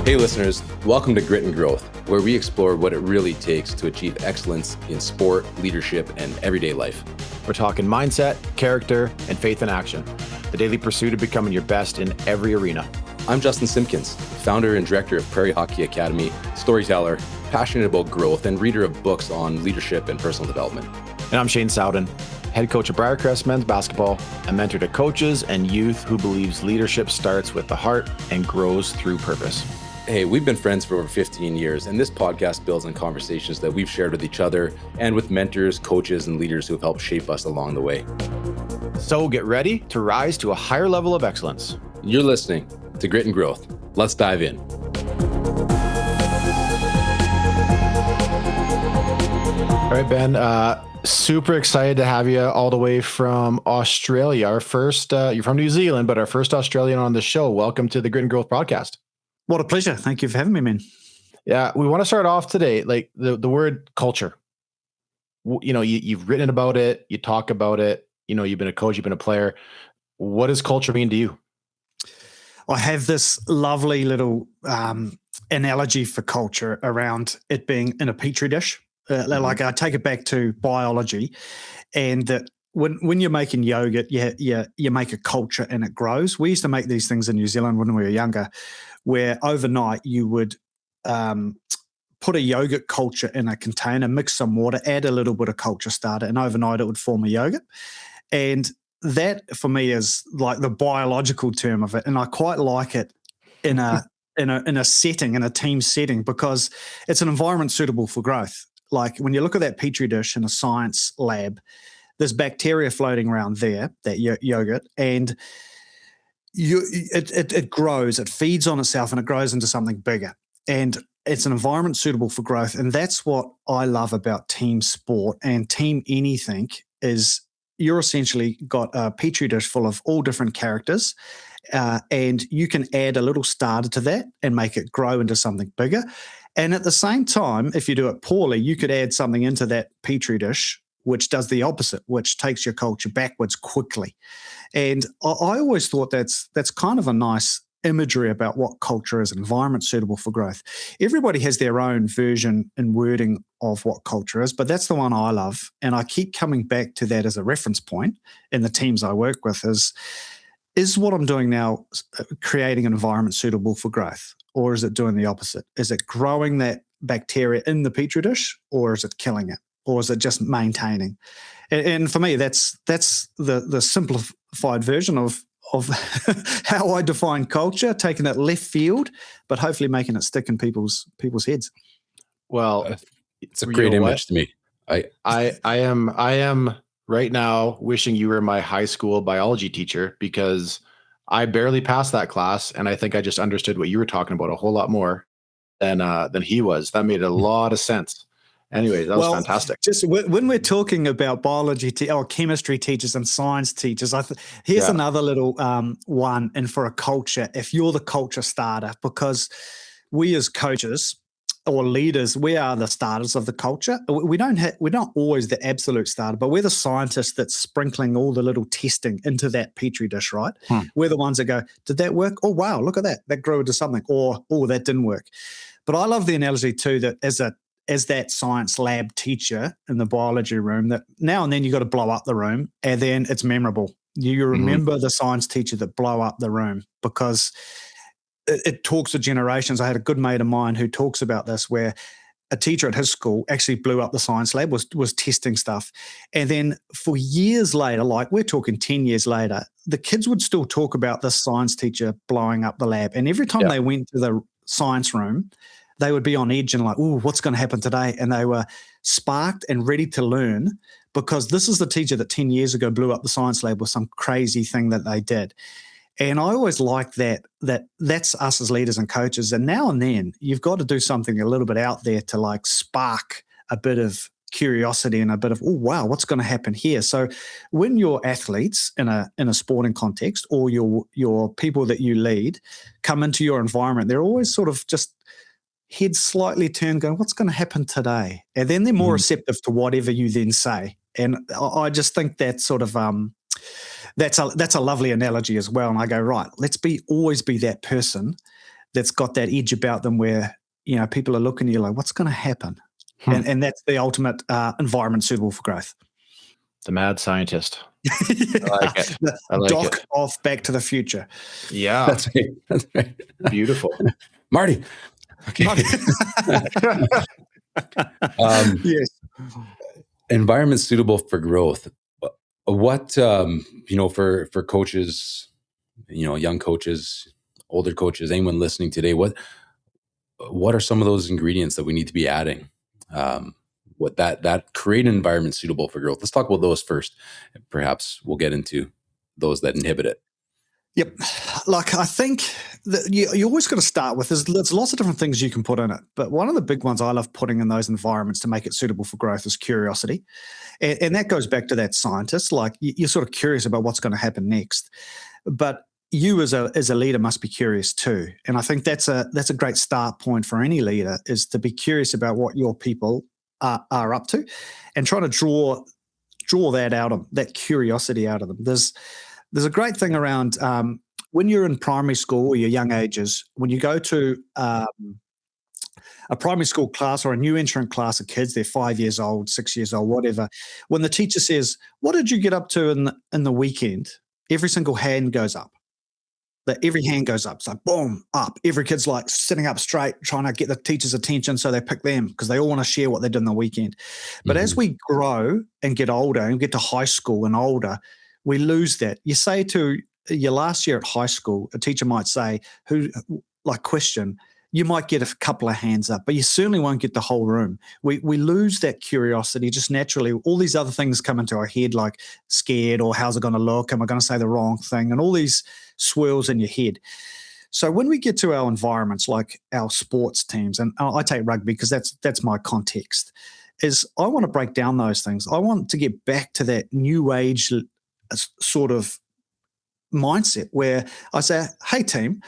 Hey listeners, welcome to Grit and Growth, where we explore what it really takes to achieve excellence in sport, leadership, and everyday life. We're talking mindset, character, and faith in action. The daily pursuit of becoming your best in every arena. I'm Justin Simpkins, founder and director of Prairie Hockey Academy, storyteller, passionate about growth, and reader of books on leadership and personal development. And I'm Shane Sowden, head coach of Briarcrest men's basketball, a mentor to coaches and youth who believes leadership starts with the heart and grows through purpose. Hey, we've been friends for over 15 years, and this podcast builds on conversations that we've shared with each other and with mentors, coaches, and leaders who have helped shape us along the way. So get ready to rise to a higher level of excellence. You're listening to Grit and Growth. Let's dive in. All right, Ben, super excited to have you all the way from Australia. Our first, you're from New Zealand, but our first Australian on the show. Welcome to the Grit and Growth podcast. What a pleasure. Thank you for having me, man. Yeah, we want to start off today, like the word culture. You know, you've written about it, you talk about it, you know, you've been a coach, you've been a player. What does culture mean to you? I have this lovely little analogy for culture around it being in a petri dish. Like I take it back to biology, and that when you're making yogurt, you make a culture and it grows. We used to make these things in New Zealand when we were younger, where overnight you would put a yogurt culture in a container, mix some water, add a little bit of culture starter, and overnight it would form a yogurt. And that for me is like the biological term of it, and I quite like it in a setting, in a team setting, because it's an environment suitable for growth. Like when you look at that petri dish in a science lab, there's bacteria floating around there, that yogurt, and it grows, it feeds on itself, and it grows into something bigger. And it's an environment suitable for growth. And that's what I love about team sport and team anything is you're essentially got a petri dish full of all different characters, and you can add a little starter to that and make it grow into something bigger. And at the same time, if you do it poorly, you could add something into that petri dish which does the opposite, which takes your culture backwards quickly. And I always thought that's kind of a nice imagery about what culture is, an environment suitable for growth. Everybody has their own version and wording of what culture is, but that's the one I love. And I keep coming back to that as a reference point in the teams I work with is what I'm doing now creating an environment suitable for growth, or is it doing the opposite? Is it growing that bacteria in the petri dish, or is it killing it? Or is it just maintaining? And for me, that's the simplified version of how I define culture, taking it left field, but hopefully making it stick in people's heads. Well, it's a great image to me. I am right now wishing you were my high school biology teacher, because I barely passed that class, and I think I just understood what you were talking about a whole lot more than he was. That made a lot of sense. Anyway, that was fantastic. Just when we're talking about biology or chemistry teachers and science teachers, here's another little one. And for a culture, if you're the culture starter, because we as coaches or leaders, we are the starters of the culture. We're not always the absolute starter, but we're the scientists that's sprinkling all the little testing into that petri dish, right? We're the ones that go, did that work? Oh, wow, look at that. That grew into something. Or, oh, that didn't work. But I love the analogy too, that as that science lab teacher in the biology room, that now and then you got to blow up the room, and then it's memorable. You remember the science teacher that blew up the room, because it talks to generations. I had a good mate of mine who talks about this, where a teacher at his school actually blew up the science lab, was testing stuff. And then for years later, like we're talking 10 years later, the kids would still talk about this science teacher blowing up the lab. And every time they went to the science room, they would be on edge and like, oh, what's going to happen today? And they were sparked and ready to learn, because this is the teacher that 10 years ago blew up the science lab with some crazy thing that they did. And I always like that's us as leaders and coaches. And now and then you've got to do something a little bit out there to like spark a bit of curiosity and a bit of, oh, wow, what's going to happen here? So when your athletes in a sporting context, or your people that you lead come into your environment, they're always sort of just head slightly turned going, what's going to happen today? And then they're more receptive to whatever you then say. And I just think that sort of that's a lovely analogy as well. And I go, right, let's always be that person that's got that edge about them where, people are looking at you like, what's going to happen? And that's the ultimate environment suitable for growth. The mad scientist. I like it. I like Doc it. off Back to the Future. Yeah. That's right. Beautiful. Marty. Okay. Yes. Environment suitable for growth. What, for coaches, young coaches, older coaches, anyone listening today, what are some of those ingredients that we need to be adding? What that create an environment suitable for growth? Let's talk about those first. Perhaps we'll get into those that inhibit it. Yep. Like, I think that you always got to start with, there's lots of different things you can put in it. But one of the big ones I love putting in those environments to make it suitable for growth is curiosity. And that goes back to that scientist. Like, you're sort of curious about what's going to happen next. But you as a leader must be curious too. And I think that's a great start point for any leader, is to be curious about what your people are up to, and trying to draw that out of that curiosity out of them. There's a great thing around when you're in primary school or your young ages, when you go to a primary school class or a new entrant class of kids, they're 5 years old, 6 years old, whatever. When the teacher says, "What did you get up to in the weekend?" every single hand goes up. Every hand goes up. It's like, boom, up. Every kid's like sitting up straight, trying to get the teacher's attention, so they pick them because they all want to share what they did in the weekend. But as we grow and get older and get to high school and older, we lose that. You say to your last year at high school, a teacher might say, question, you might get a couple of hands up, but you certainly won't get the whole room. We lose that curiosity just naturally. All these other things come into our head, like scared, or how's it going to look? Am I going to say the wrong thing? And all these swirls in your head. So when we get to our environments, like our sports teams, and I take rugby because that's my context, is I want to break down those things. I want to get back to that new age sort of mindset where I say, hey team,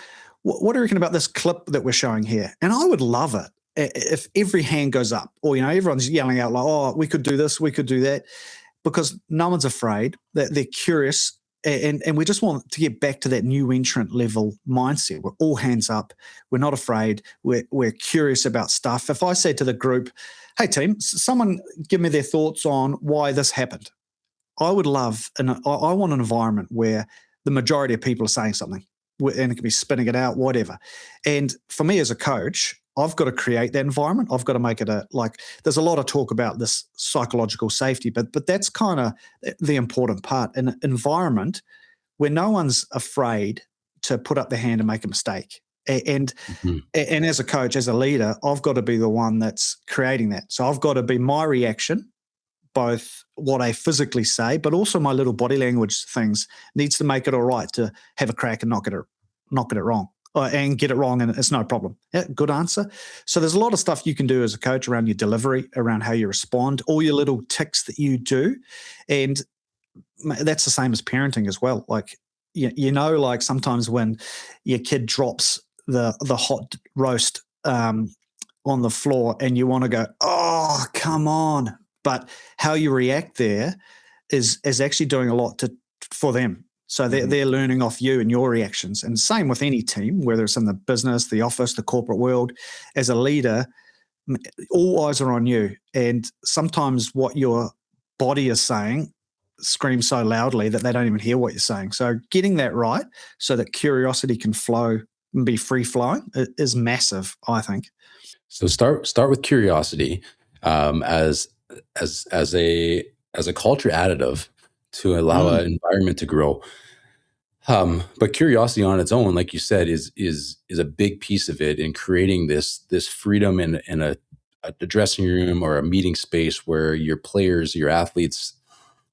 what do you reckon about this clip that we're showing here? And I would love it if every hand goes up, or, everyone's yelling out like, oh, we could do this, we could do that, because no one's afraid. They're curious. And we just want to get back to that new entrant level mindset. We're all hands up. We're not afraid. We're curious about stuff. If I say to the group, hey team, someone give me their thoughts on why this happened. I would love, and I want an environment where the majority of people are saying something, and it can be spinning it out, whatever. And for me as a coach, I've got to create that environment. I've got to make it there's a lot of talk about this psychological safety, but that's kind of the important part. An environment where no one's afraid to put up their hand and make a mistake. And as a coach, as a leader, I've got to be the one that's creating that. So I've got to be my reaction, both what I physically say, but also my little body language things needs to make it all right to have a crack and not get it wrong, and get it wrong, and it's no problem. Yeah, good answer. So there's a lot of stuff you can do as a coach around your delivery, around how you respond, all your little ticks that you do, and that's the same as parenting as well. Like like sometimes when your kid drops the hot roast on the floor, and you want to go, oh, come on. But how you react there is actually doing a lot for them. So they're learning off you and your reactions. And same with any team, whether it's in the business, the office, the corporate world. As a leader, all eyes are on you. And sometimes what your body is saying screams so loudly that they don't even hear what you're saying. So getting that right so that curiosity can flow and be free flowing is massive, I think. So start with curiosity as a culture additive to allow an environment to grow. But curiosity on its own, like you said, is a big piece of it in creating this freedom in a dressing room or a meeting space where your players, your athletes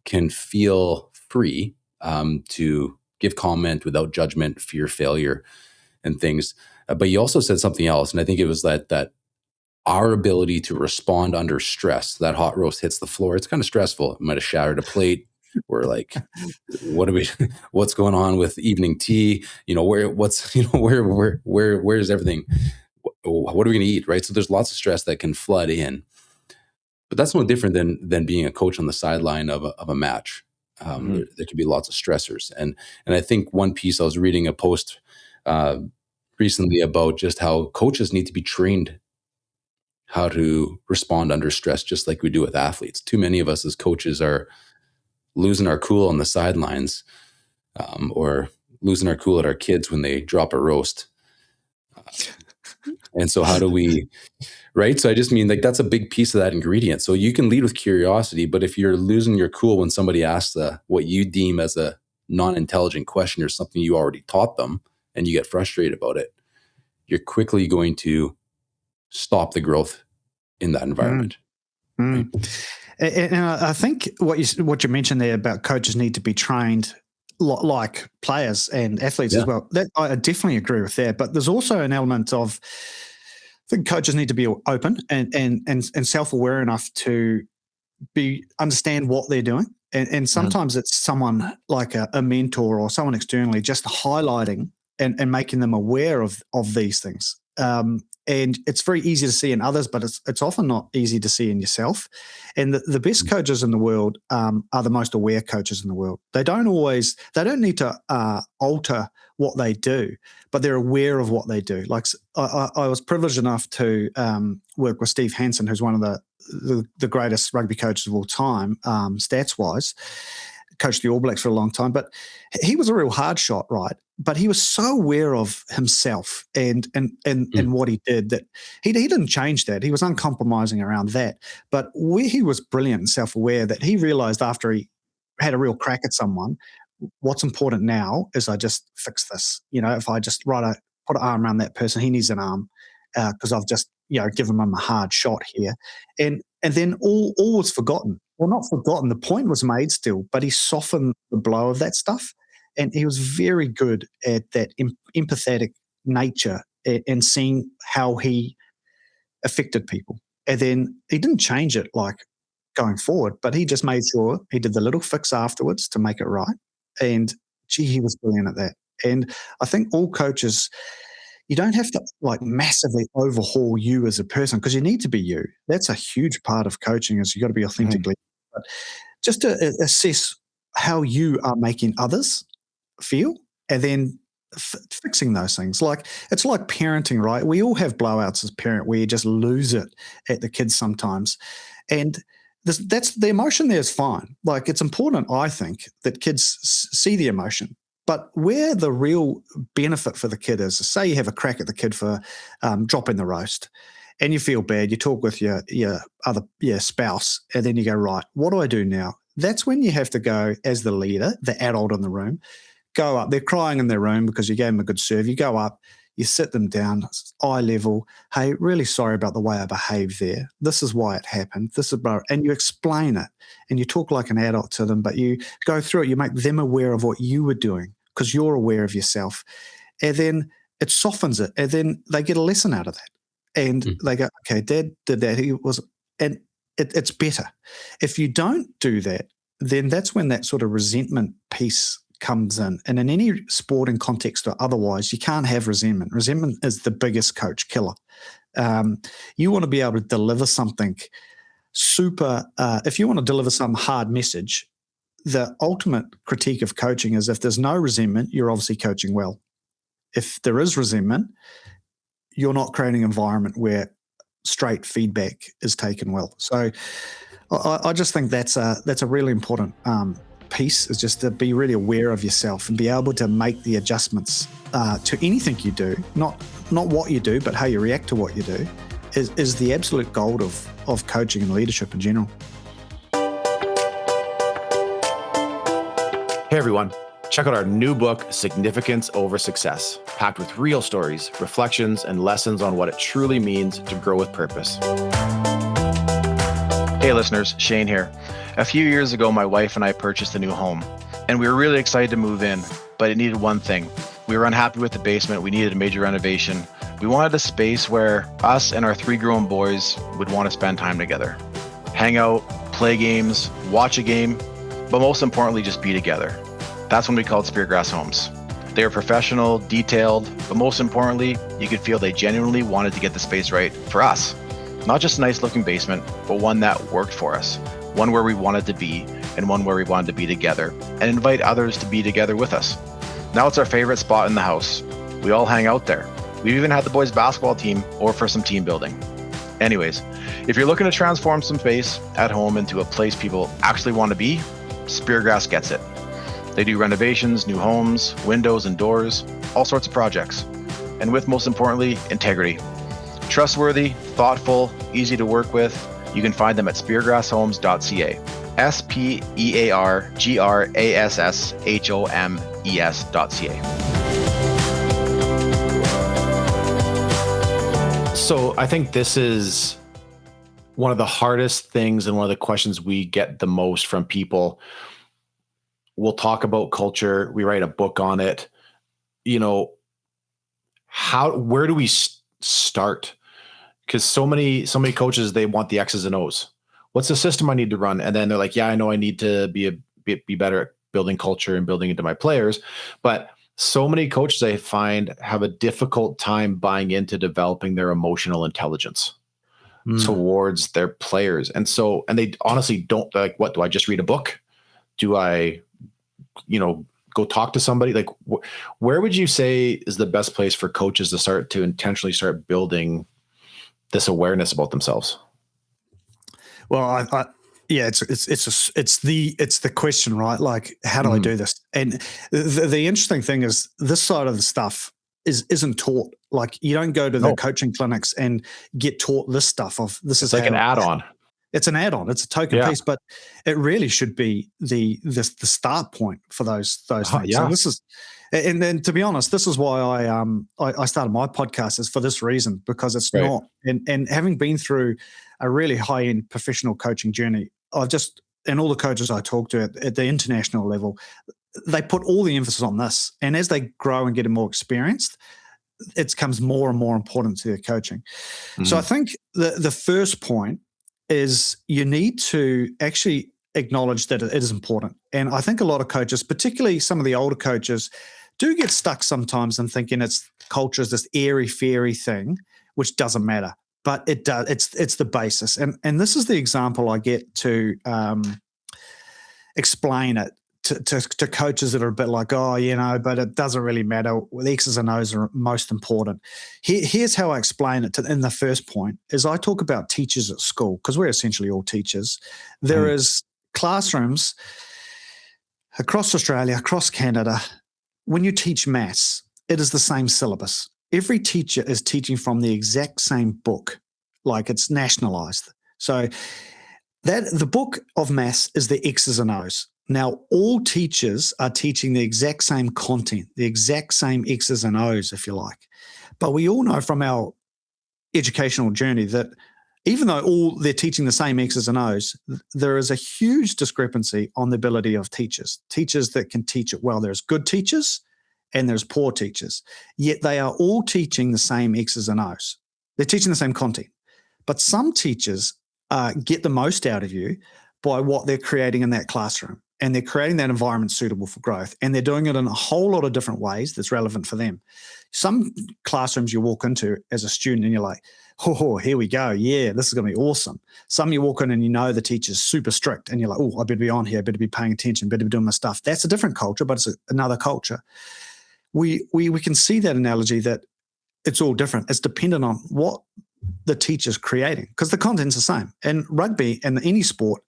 can feel free to give comment without judgment, fear, failure, and things. But you also said something else, and I think it was that our ability to respond under stress. That hot roast hits the floor. It's kind of stressful. It might have shattered a plate. We're like, what's going on with evening tea? Where's everything? What are we going to eat? Right. So there's lots of stress that can flood in, but that's no different than being a coach on the sideline of a match. There could be lots of stressors. And I think one piece I was reading a post recently about just how coaches need to be trained how to respond under stress, just like we do with athletes. Too many of us as coaches are losing our cool on the sidelines, or losing our cool at our kids when they drop a roast. And so how do we, right? So I just mean, like, that's a big piece of that ingredient. So you can lead with curiosity, but if you're losing your cool when somebody asks what you deem as a non-intelligent question or something you already taught them, and you get frustrated about it, you're quickly going to stop the growth in that environment. Right? And I think what you mentioned there about coaches need to be trained like players and athletes as well. That I definitely agree with that. But there's also an element of, I think coaches need to be open and self-aware enough to understand what they're doing. And sometimes it's someone like a mentor or someone externally just highlighting and making them aware of these things. And it's very easy to see in others, but it's often not easy to see in yourself. And the best coaches in the world are the most aware coaches in the world. They don't need to alter what they do, but they're aware of what they do. Like I was privileged enough to work with Steve Hansen, who's one of the greatest rugby coaches of all time, stats-wise. Coached the All Blacks for a long time, but he was a real hard shot, right? But he was so aware of himself and what he did that he didn't change that. He was uncompromising around that. But where he was brilliant and self-aware, that he realized after he had a real crack at someone, what's important now is I just fix this. If I just put an arm around that person, he needs an arm because I've just given him a hard shot here, and then all was forgotten. Well, not forgotten. The point was made still, but he softened the blow of that stuff. And he was very good at that empathetic nature and seeing how he affected people. And then he didn't change it like going forward, but he just made sure he did the little fix afterwards to make it right. And he was brilliant at that. And I think all coaches, you don't have to like massively overhaul you as a person because you need to be you. That's a huge part of coaching is you got to be authentically. But just to assess how you are making others feel and then fixing those things. Like it's like parenting, right? We all have blowouts as parent where you just lose it at the kids sometimes. And that's the emotion there is fine. Like it's important, I think, that kids see the emotion. But where the real benefit for the kid is, say you have a crack at the kid for dropping the roast and you feel bad, you talk with your spouse, and then you go, right, what do I do now? That's when you have to go as the leader, the adult in the room, go up. They're crying in their room because you gave them a good serve. You go up, you sit them down, eye level. Hey, really sorry about the way I behaved there. This is why it happened. And you explain it and you talk like an adult to them, but you go through it. You make them aware of what you were doing because you're aware of yourself. And then it softens it. And then they get a lesson out of that. And they go, okay, Dad did that. And it's better. If you don't do that, then that's when that sort of resentment piece comes in. And in any sporting context or otherwise, you can't have resentment. Resentment is the biggest coach killer. You want to be able to deliver something super, if you want to deliver some hard message, the ultimate critique of coaching is if there's no resentment, you're obviously coaching well. If there is resentment, you're not creating an environment where straight feedback is taken well. So I just think that's a really important piece, is just to be really aware of yourself and be able to make the adjustments to anything you do, not what you do, but how you react to what you do, is the absolute gold of coaching and leadership in general. Hey everyone, check out our new book, Significance Over Success, packed with real stories, reflections, and lessons on what it truly means to grow with purpose. Hey listeners, Shane here. A few years ago, my wife and I purchased a new home, and we were really excited to move in, but it needed one thing. We were unhappy with the basement. We needed a major renovation. We wanted a space where us and our 3 grown boys would want to spend time together. Hang out, play games, watch a game, but most importantly, just be together. That's when we called Speargrass Homes. They were professional, detailed, but most importantly, you could feel they genuinely wanted to get the space right for us. Not just a nice looking basement, but one that worked for us. One where we wanted to be, and one where we wanted to be together, and invite others to be together with us. Now it's our favorite spot in the house. We all hang out there. We've even had the boys basketball team or for some team building. Anyways, if you're looking to transform some space at home into a place people actually want to be, Speargrass gets it. They do renovations, new homes, windows and doors, all sorts of projects. And with, most importantly, integrity. Trustworthy, thoughtful, easy to work with. You can find them at speargrasshomes.ca. SPERGRASSHOMES.ca. So I think this is one of the hardest things and one of the questions we get the most from people. We'll talk about culture. We write a book on it. Where do we start? Because so many coaches, they want the X's and O's. What's the system I need to run? And then they're like, yeah, I know I need to be better at building culture and building into my players. But so many coaches I find have a difficult time buying into developing their emotional intelligence towards their players. And they honestly don't, like, what, do I just read a book? Do I, go talk to somebody? Like, where would you say is the best place for coaches to intentionally start building this awareness about themselves? Well, it's the question, right? Like, how do I do this? And the interesting thing is, this side of the stuff isn't taught. Like, you don't go to the coaching clinics and get taught this stuff. It's like an add-on. It's an add-on. It's a token piece, but it really should be the start point for those things. So this is, and then, to be honest, this is why I started my podcast, is for this reason, because it's not. And having been through a really high-end professional coaching journey, and all the coaches I talk to at the international level, they put all the emphasis on this. And as they grow and get more experienced, it becomes more and more important to their coaching. So I think the first point is you need to actually acknowledge that it is important. And I think a lot of coaches, particularly some of the older coaches, do get stuck sometimes in thinking culture is this airy-fairy thing, which doesn't matter. But it does. It's the basis. And this is the example I get to explain it to coaches that are a bit like, but it doesn't really matter. The X's and O's are most important. Here's how I explain it in the first point, is I talk about teachers at school, because we're essentially all teachers. There is classrooms across Australia, across Canada. When you teach maths, it is the same syllabus. Every teacher is teaching from the exact same book, like it's nationalized. So the book of maths is the X's and O's. Now, all teachers are teaching the exact same content, the exact same X's and O's, if you like. But we all know from our educational journey that even though they're teaching the same X's and O's, there is a huge discrepancy on the ability of teachers that can teach it well. There's good teachers and there's poor teachers, yet they are all teaching the same X's and O's. They're teaching the same content. But some teachers get the most out of you by what they're creating in that classroom. And they're creating that environment suitable for growth. And they're doing it in a whole lot of different ways that's relevant for them. Some classrooms you walk into as a student and you're like, oh, here we go. Yeah, this is going to be awesome. Some you walk in and the teacher's super strict and you're like, oh, I better be on here, I better be paying attention, better be doing my stuff. That's a different culture, but it's another culture. We can see that analogy that it's all different. It's dependent on what the teacher's creating, because the content's the same. And rugby and any sport,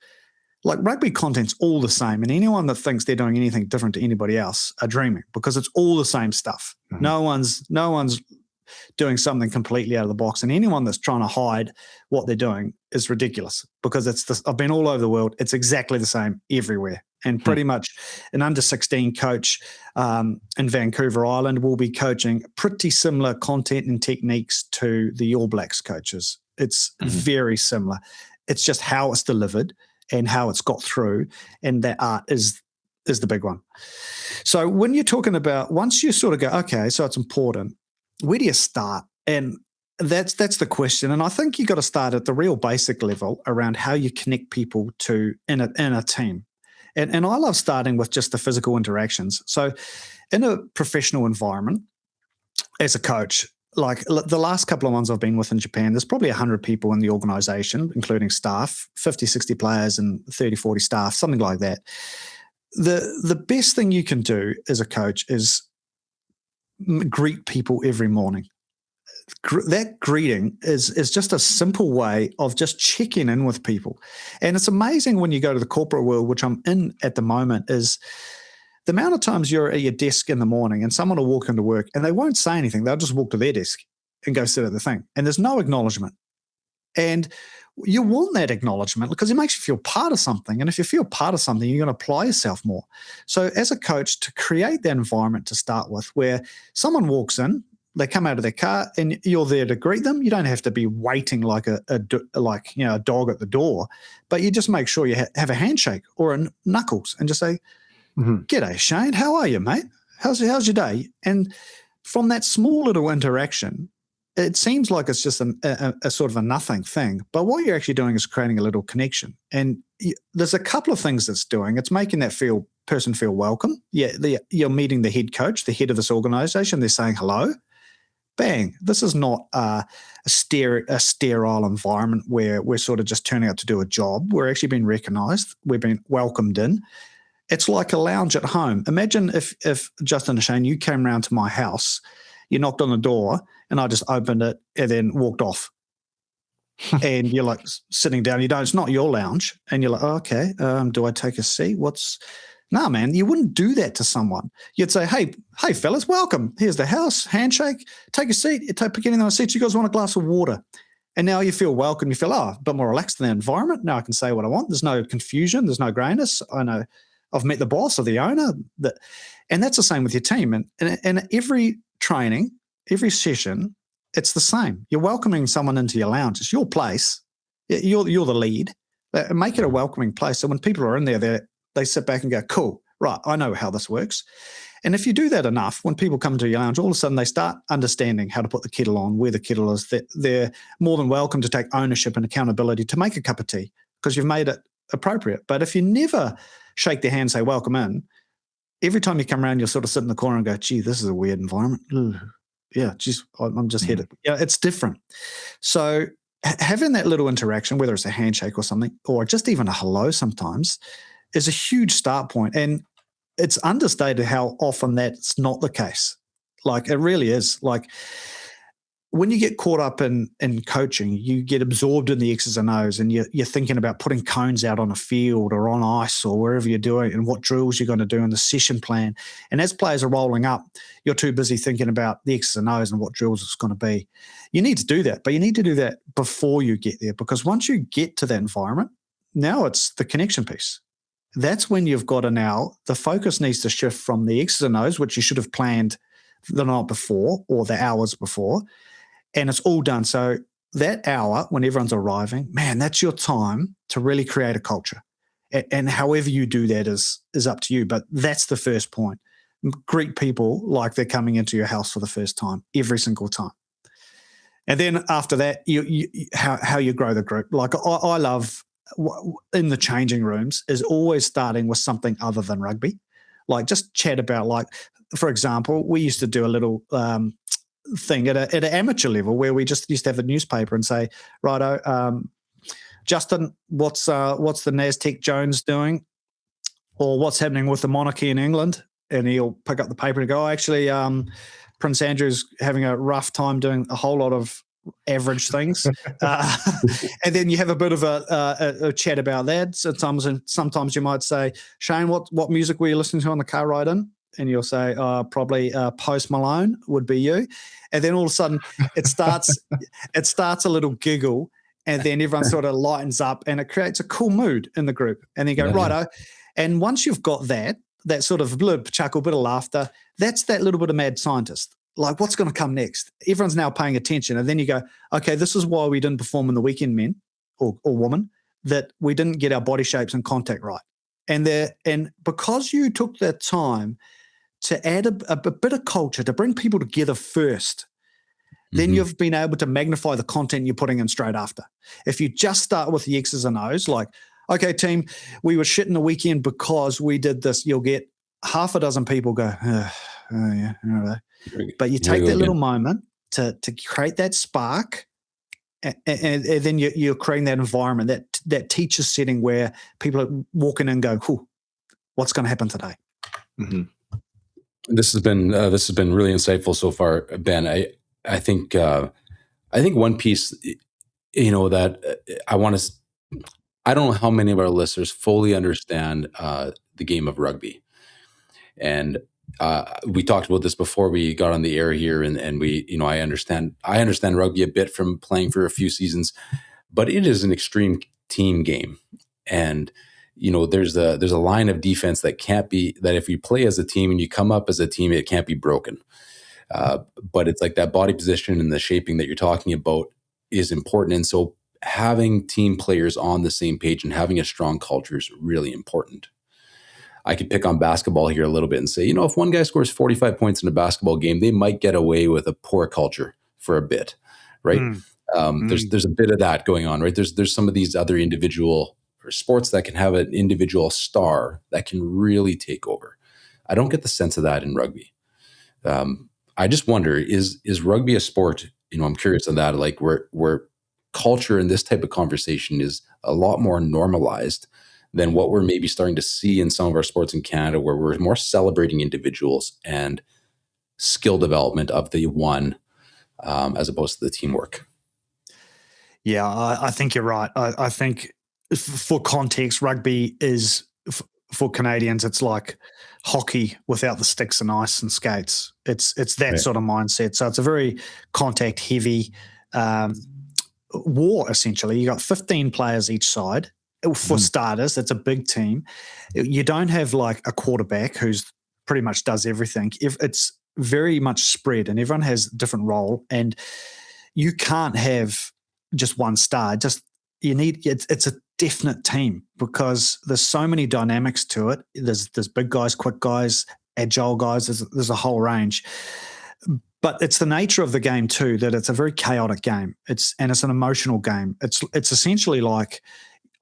like rugby content's all the same. And anyone that thinks they're doing anything different to anybody else are dreaming, because it's all the same stuff. No one's doing something completely out of the box. And anyone that's trying to hide what they're doing is ridiculous, because I've been all over the world. It's exactly the same everywhere. And pretty much an under 16 coach in Vancouver Island will be coaching pretty similar content and techniques to the All Blacks coaches. It's very similar. It's just how it's delivered and how it's got through, and that art is the big one. So when you're talking about, once you sort of go, okay, so it's important, where do you start? And that's the question. And I think you got to start at the real basic level around how you connect people in a team. And I love starting with just the physical interactions. So in a professional environment, as a coach, like the last couple of ones I've been with in Japan, there's probably 100 people in the organization, including staff, 50, 60 players and 30, 40 staff, something like that. The best thing you can do as a coach is greet people every morning. that greeting is just a simple way of just checking in with people. And it's amazing when you go to the corporate world, which I'm in at the moment, is the amount of times you're at your desk in the morning and someone will walk into work and they won't say anything. They'll just walk to their desk and go sit at the thing. And there's no acknowledgement. And you want that acknowledgement because it makes you feel part of something. And if you feel part of something, you're going to apply yourself more. So as a coach, to create that environment to start with, where someone walks in, they come out of their car and you're there to greet them. You don't have to be waiting like a dog at the door, but you just make sure you have a handshake or a knuckles and just say, "G'day, Shane. How are you, mate? How's your day?" And from that small little interaction, it seems like it's just a sort of a nothing thing, but what you're actually doing is creating a little connection. And there's a couple of things it's doing. It's making that person feel welcome. Yeah, you're meeting the head coach, the head of this organization. They're saying hello. Bang. This is not a sterile environment where we're sort of just turning out to do a job. We're actually being recognized. We're being welcomed in. It's like a lounge at home. Imagine if Justin and Shane, you came around to my house, you knocked on the door, and I just opened it and then walked off. And you're like sitting down. It's not your lounge. And you're like, oh, okay, do I take a seat? No, man, you wouldn't do that to someone. You'd say, hey, fellas, welcome. Here's the house, handshake, take a seat. You pick anything on the seat. You guys want a glass of water? And now you feel welcome. You feel, a bit more relaxed in the environment. Now I can say what I want. There's no confusion. There's no grayness. I know I've met the boss or the owner. And that's the same with your team. And every training, every session, it's the same. You're welcoming someone into your lounge. It's your place. You're the lead. Make it a welcoming place. So when people are in there, they sit back and go, cool, right, I know how this works. And if you do that enough, when people come to your lounge, all of a sudden they start understanding how to put the kettle on, where the kettle is. They're more than welcome to take ownership and accountability to make a cup of tea because you've made it appropriate. But if you never shake their hand and say, welcome in, every time you come around, you'll sort of sit in the corner and go, gee, this is a weird environment. Ugh. Yeah, geez, I'm just headed. Yeah, it's different. So having that little interaction, whether it's a handshake or something, or just even a hello sometimes, is a huge start point. And it's understated how often that's not the case. Like it really is. Like when you get caught up in coaching, you get absorbed in the X's and O's and you're thinking about putting cones out on a field or on ice or wherever you're doing and what drills you're going to do in the session plan. And as players are rolling up, you're too busy thinking about the X's and O's and what drills it's going to be. You need to do that, but you need to do that before you get there because once you get to that environment, now it's the connection piece. That's when you've got to now, the focus needs to shift from the X's and O's, which you should have planned the night before or the hours before, and it's all done. So that hour when everyone's arriving, man, that's your time to really create a culture. And however you do that is up to you. But that's the first point. Greet people like they're coming into your house for the first time, every single time. And then after that, how you grow the group. Like I love in the changing rooms is always starting with something other than rugby. Like just chat about, like, for example, we used to do a little thing at an amateur level where we just used to have a newspaper and say, righto, Justin, what's the Nasdaq Jones doing, or what's happening with the monarchy in England? And he'll pick up the paper and go, oh, actually, Prince Andrew's having a rough time doing a whole lot of average things. And then you have a bit of a chat about that. Sometimes you might say, Shane, what music were you listening to on the car ride in? And you'll say, probably Post Malone would be you. And then all of a sudden it starts a little giggle, and then everyone sort of lightens up and it creates a cool mood in the group. And then you go, righto. And once you've got that sort of blip, chuckle, bit of laughter, that's that little bit of mad scientist. Like, what's going to come next? Everyone's now paying attention. And then you go, okay, this is why we didn't perform in the weekend, men or woman, that we didn't get our body shapes and contact right. And because you took that time to add a bit of culture, to bring people together first, then you've been able to magnify the content you're putting in straight after. If you just start with the X's and O's, like, okay, team, we were shit in the weekend because we did this, you'll get half a dozen people go, oh yeah, all right. But you take that little moment to create that spark, and then you're creating that environment, that teacher setting where people are walking in and go, what's going to happen today? This has been really insightful so far, Ben. I think one piece, that I want to. I don't know how many of our listeners fully understand the game of rugby, and we talked about this before we got on the air here, and we, I understand rugby a bit from playing for a few seasons, but it is an extreme team game, and there's a line of defense that if you play as a team and you come up as a team, it can't be broken. But it's like that body position and the shaping that you're talking about is important. And so having team players on the same page and having a strong culture is really important. I could pick on basketball here a little bit and say, if one guy scores 45 points in a basketball game, they might get away with a poor culture for a bit, right? There's a bit of that going on, right? There's some of these other individual sports that can have an individual star that can really take over. I don't get the sense of that in rugby. I just wonder, is rugby a sport? I'm curious on that, like where culture in this type of conversation is a lot more normalized than what we're maybe starting to see in some of our sports in Canada, where we're more celebrating individuals and skill development of the one, as opposed to the teamwork. Yeah, I think you're right. I think for context, rugby is, for Canadians, it's like hockey without the sticks and ice and skates. It's that Right. sort of mindset. So it's a very contact heavy war, essentially. You got 15 players each side. For starters, it's a big team. You don't have like a quarterback who's pretty much does everything. If it's very much spread and everyone has a different role, and you can't have just one star. It's a definite team because there's so many dynamics to it. There's big guys, quick guys, agile guys. There's a whole range. But it's the nature of the game too, that it's a very chaotic game. It's an emotional game. It's essentially like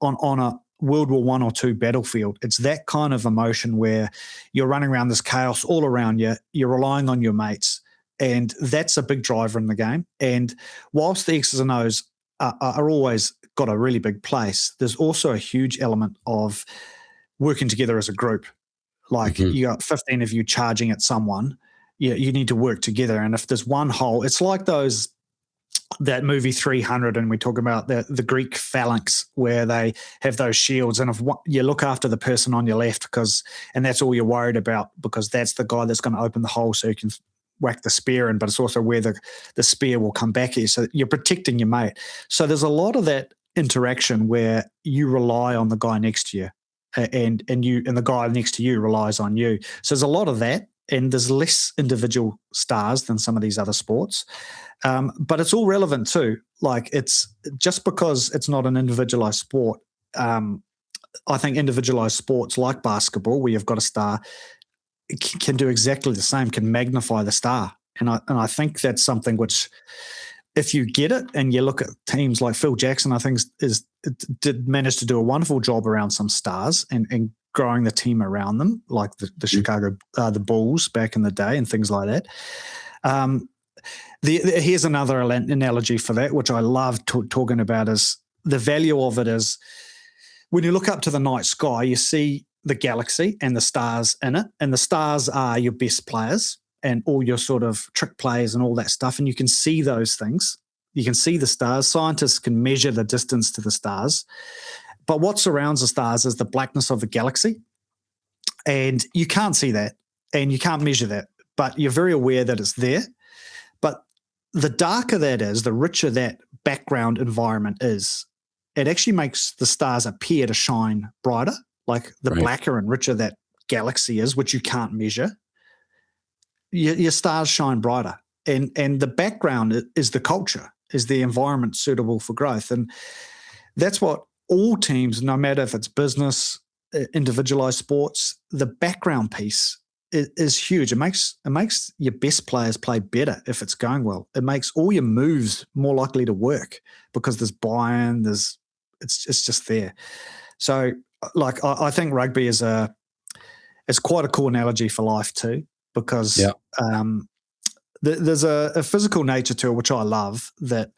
on a World War I or II battlefield. It's that kind of emotion where you're running around this chaos all around you. You're relying on your mates. And that's a big driver in the game. And whilst the X's and O's are always got a really big place, there's also a huge element of working together as a group. Like you got 15 of you charging at someone, you need to work together. And if there's one hole, it's like that movie 300, and we talk about the Greek phalanx where they have those shields, and if you look after the person on your left and that's all you're worried about, because that's the guy that's going to open the hole so you can whack the spear in, but it's also where the spear will come back at you, so you're protecting your mate. So there's a lot of that interaction where you rely on the guy next to you, and the guy next to you relies on you. So there's a lot of that, and there's less individual stars than some of these other sports. But it's all relevant too. Like, it's just because it's not an individualized sport. I think individualized sports like basketball, where you've got a star, can do exactly the same, can magnify the star. And I think that's something which, if you get it and you look at teams like Phil Jackson, I think did manage to do a wonderful job around some stars and growing the team around them, like the Chicago the Bulls back in the day and things like that. Here's another analogy for that, which I love talking about, is the value of it is when you look up to the night sky, you see the galaxy and the stars in it, and the stars are your best players and all your sort of trick plays and all that stuff, and you can see those things. You can see the stars. Scientists can measure the distance to the stars, but what surrounds the stars is the blackness of the galaxy, and you can't see that and you can't measure that, but you're very aware that it's there. But the darker that is, the richer that background environment is, it actually makes the stars appear to shine brighter. Like the blacker and richer that galaxy is, which you can't measure, your stars shine brighter. And the background is the culture, is the environment suitable for growth. And that's what all teams, no matter if it's business, individualized sports, the background piece is huge. It makes your best players play better if it's going well. It makes all your moves more likely to work because there's buy-in, it's just there. So, like, I think rugby is quite a cool analogy for life too, because there's a physical nature to it, which I love, that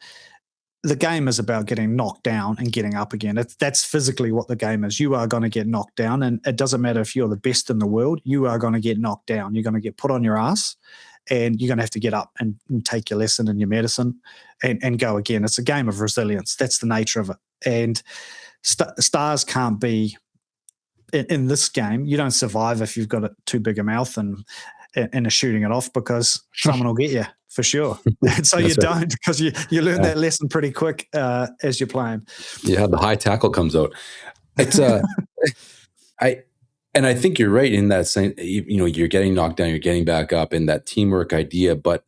the game is about getting knocked down and getting up again. That's physically what the game is. You are going to get knocked down, and it doesn't matter if you're the best in the world. You are going to get knocked down. You're going to get put on your ass, and you're going to have to get up and take your lesson and your medicine and go again. It's a game of resilience. That's the nature of it. And stars can't be in this game. You don't survive if you've got too big a mouth and are shooting it off, because someone will get you for sure. And so you don't, because you learn that lesson pretty quick as you're playing. Yeah, the high tackle comes out. It's I think you're right in that sense. You're getting knocked down, you're getting back up, and that teamwork idea. But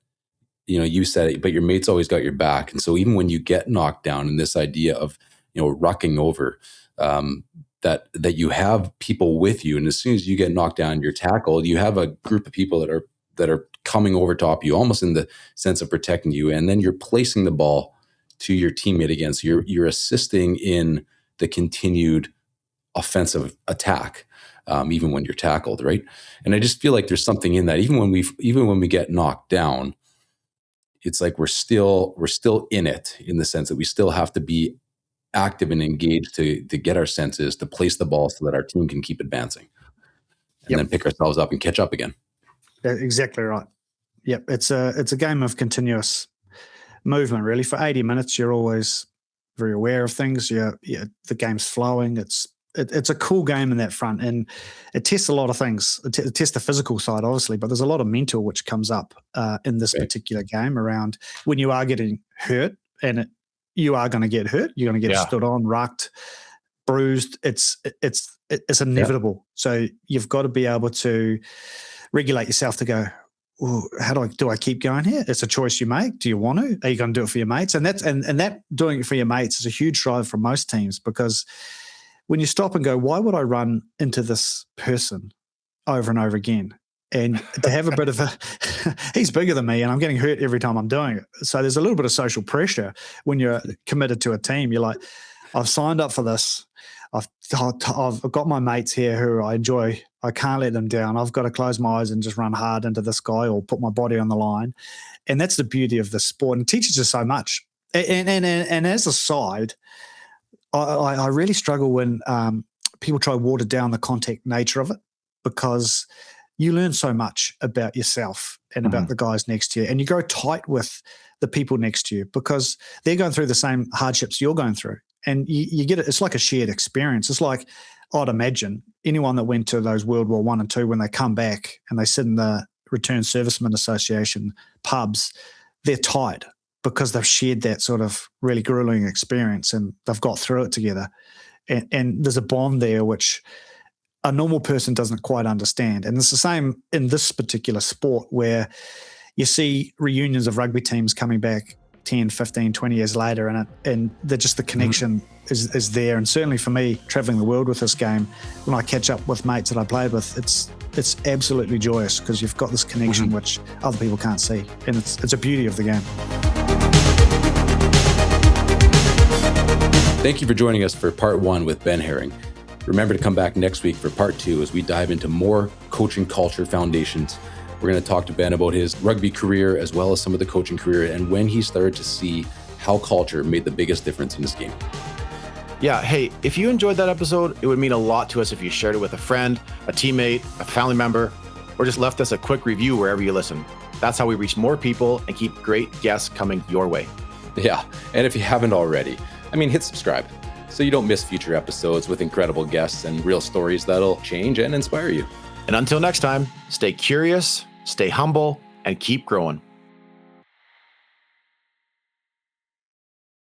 you said it, but your mate's always got your back. And so even when you get knocked down, in this idea of rucking over, that you have people with you, and as soon as you get knocked down, you're tackled, you have a group of people that are coming over top you, almost in the sense of protecting you, and then you're placing the ball to your teammate again. So you're assisting in the continued offensive attack, even when you're tackled, right? And I just feel like there's something in that. Even when we get knocked down, it's like we're still in it, in the sense that we still have to be active and engaged to get our senses, to place the ball so that our team can keep advancing, and then pick ourselves up and catch up again. Exactly right. Yep. It's a game of continuous movement, really. For 80 minutes, you're always very aware of things. The game's flowing. It's a cool game in that front, and it tests a lot of things. It tests the physical side, obviously, but there's a lot of mental which comes up in this particular game around when you are getting hurt, and you are going to get hurt. You're going to get stood on, rucked, bruised. It's inevitable. So you've got to be able to regulate yourself to go, do I keep going here? It's a choice you make. Do you want to? Are you going to do it for your mates? And that doing it for your mates is a huge drive for most teams, because when you stop and go, why would I run into this person over and over again? And to have a bit of he's bigger than me and I'm getting hurt every time I'm doing it. So there's a little bit of social pressure when you're committed to a team. You're like, I've signed up for this. I've got my mates here who I enjoy. I can't let them down. I've got to close my eyes and just run hard into this guy or put my body on the line. And that's the beauty of the sport, and it teaches you so much. And as a side, I really struggle when people try to water down the contact nature of it, because you learn so much about yourself and about the guys next to you, and you grow tight with the people next to you because they're going through the same hardships you're going through. And you get it. It's like a shared experience. It's like, I'd imagine anyone that went to those World War I and II, when they come back and they sit in the Returned Servicemen Association pubs, they're tight because they've shared that sort of really grueling experience and they've got through it together. And there's a bond there which a normal person doesn't quite understand. And it's the same in this particular sport, where you see reunions of rugby teams coming back 10, 15, 20 years later, and the connection is there. And certainly for me, traveling the world with this game, when I catch up with mates that I played with, it's absolutely joyous because you've got this connection which other people can't see. And it's a beauty of the game. Thank you for joining us for part 1 with Ben Herring. Remember to come back next week for part 2 as we dive into more coaching culture foundations. We're going to talk to Ben about his rugby career as well as some of the coaching career and when he started to see how culture made the biggest difference in his game. Yeah, hey, if you enjoyed that episode, it would mean a lot to us if you shared it with a friend, a teammate, a family member, or just left us a quick review wherever you listen. That's how we reach more people and keep great guests coming your way. Yeah, and if you haven't already, hit subscribe so you don't miss future episodes with incredible guests and real stories that'll change and inspire you. And until next time, stay curious, stay humble, and keep growing.